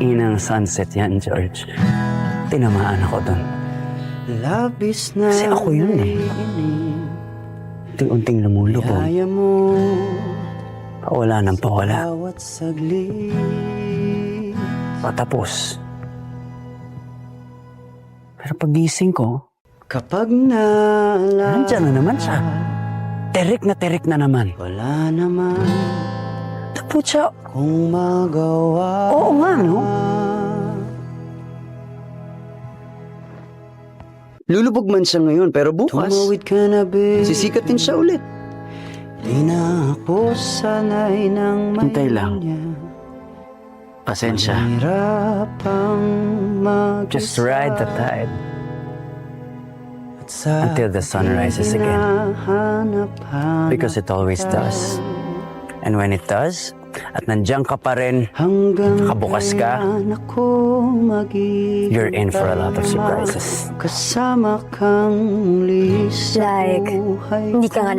Inang sunset yan, George. Tinamaan ako dun. Kasi ako yun eh. Unting-unting lumulubog. Pawala ng pawala. Patapos. Pero pagising ko, nandyan na naman siya. Terik na naman. Wala naman Tapos siya, kung magawa. oo nga, no? Lulubog man siya ngayon, pero bukas Tumawid ka na, babe. sisikatin siya ulit. Di na ako sanay ng Hintay lang. Pasensya. Just ride the tide until the sun rises again. Because it always does. And when it does, at nandiyan ka pa rin, nakabukas ka, you're in for a lot of surprises. Like, hindi ka nga